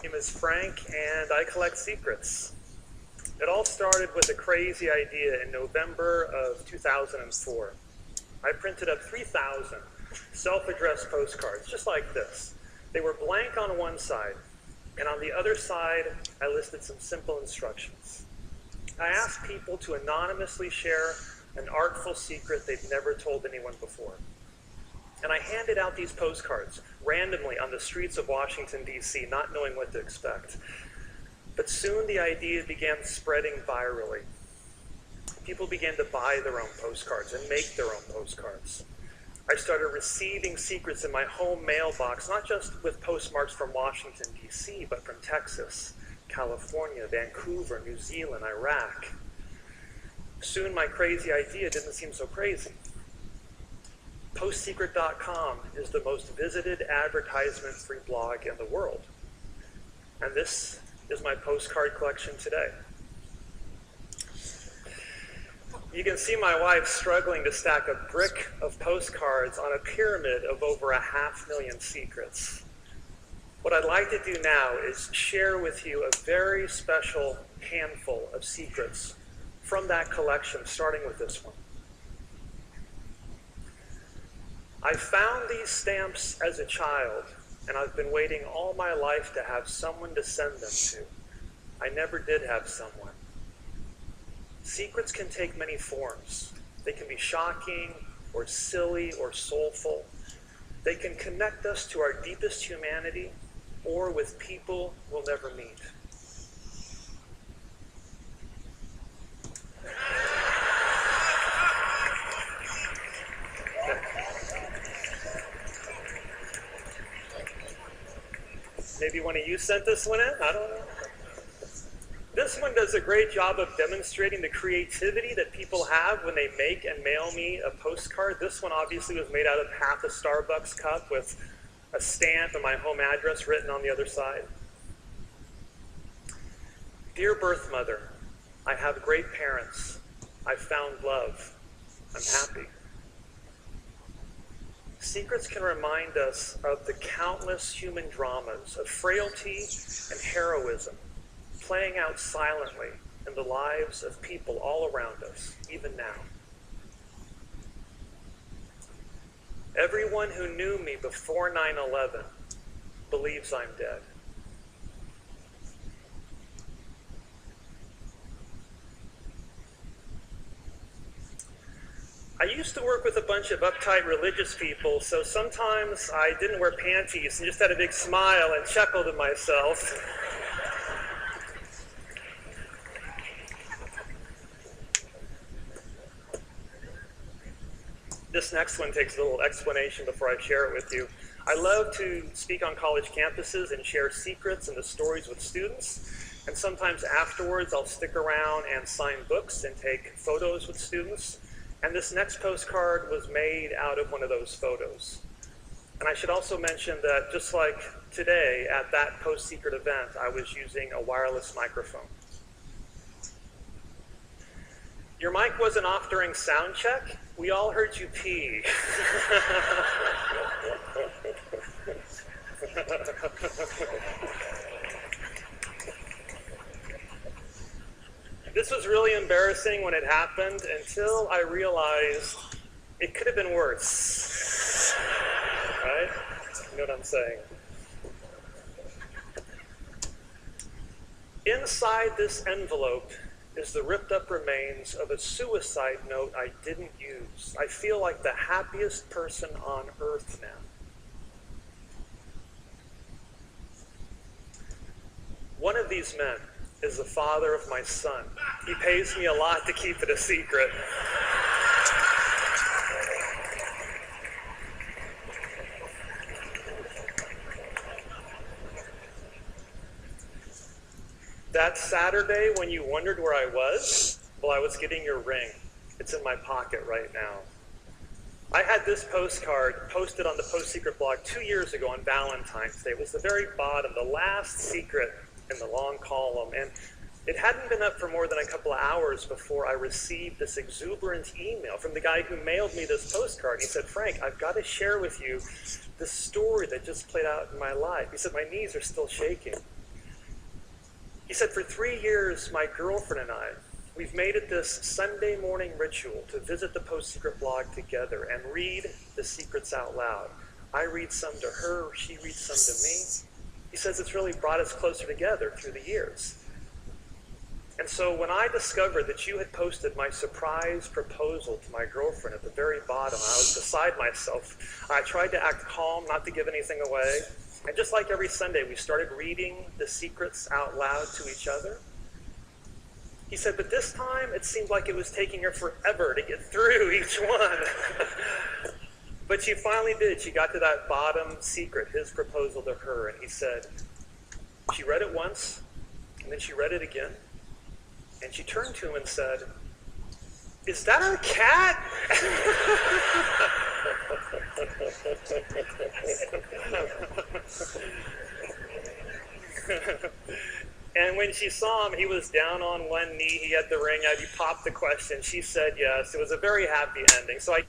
My name is Frank, and I collect secrets. It all started with a crazy idea in November of 2004. I printed up 3,000 self-addressed postcards, just like this. They were blank on one side, and on the other side, I listed some simple instructions. I asked people to anonymously share an artful secret they'd never told anyone before. And I handed out these postcards randomly on the streets of Washington, D.C., not knowing what to expect. But soon the idea began spreading virally. People began to buy their own postcards and make their own postcards. I started receiving secrets in my home mailbox, not just with postmarks from Washington, D.C., but from Texas, California, Vancouver, New Zealand, Iraq. Soon my crazy idea didn't seem so crazy. PostSecret.com is the most visited advertisement-free blog in the world. And this is my postcard collection today. You can see my wife struggling to stack a brick of postcards on a pyramid of over 500,000 secrets. What I'd like to do now is share with you a very special handful of secrets from that collection, starting with this one. I found these stamps as a child, and I've been waiting all my life to have someone to send them to. I never did have someone. Secrets can take many forms. They can be shocking, or silly, or soulful. They can connect us to our deepest humanity, or with people we'll never meet. Maybe one of you sent this one in? I don't know. This one does a great job of demonstrating the creativity that people have when they make and mail me a postcard. This one obviously was made out of half a Starbucks cup with a stamp and my home address written on the other side. Dear birth mother, I have great parents. I've found love. I'm happy. Secrets can remind us of the countless human dramas of frailty and heroism playing out silently in the lives of people all around us, even now. Everyone who knew me before 9/11 believes I'm dead. I used to work with a bunch of uptight religious people, so sometimes I didn't wear panties and just had a big smile and chuckled to myself. This next one takes a little explanation before I share it with you. I love to speak on college campuses and share secrets and the stories with students. And sometimes afterwards, I'll stick around and sign books and take photos with students. And this next postcard was made out of one of those photos. And I should also mention that just like today at that PostSecret event, I was using a wireless microphone. Your mic wasn't off during sound check? We all heard you pee. This was really embarrassing when it happened until I realized it could have been worse. Right? You know what I'm saying? Inside this envelope is the ripped up remains of a suicide note I didn't use. I feel like the happiest person on earth now. One of these men is the father of my son. He pays me a lot to keep it a secret. That Saturday when you wondered where I was, well, I was getting your ring. It's in my pocket right now. I had this postcard posted on the PostSecret blog 2 years ago on Valentine's Day. It was the very bottom, the last secret in the long column, and it hadn't been up for more than a couple of hours before I received this exuberant email from the guy who mailed me this postcard. He said, Frank, I've got to share with you the story that just played out in my life. He said, my knees are still shaking. He said, for 3 years, my girlfriend and I, we've made it this Sunday morning ritual to visit the PostSecret blog together and read the secrets out loud. I read some to her, she reads some to me. He says it's really brought us closer together through the years. And so when I discovered that you had posted my surprise proposal to my girlfriend at the very bottom, I was beside myself. I tried to act calm, not to give anything away. And just like every Sunday, we started reading the secrets out loud to each other. He said, but this time it seemed like it was taking her forever to get through each one. But she finally did. She got to that bottom secret, his proposal to her, and he said, she read it once, and then she read it again, and she turned to him and said, is that our cat? And when she saw him, he was down on one knee, he had the ring out, he popped the question, she said yes. It was a very happy ending. So I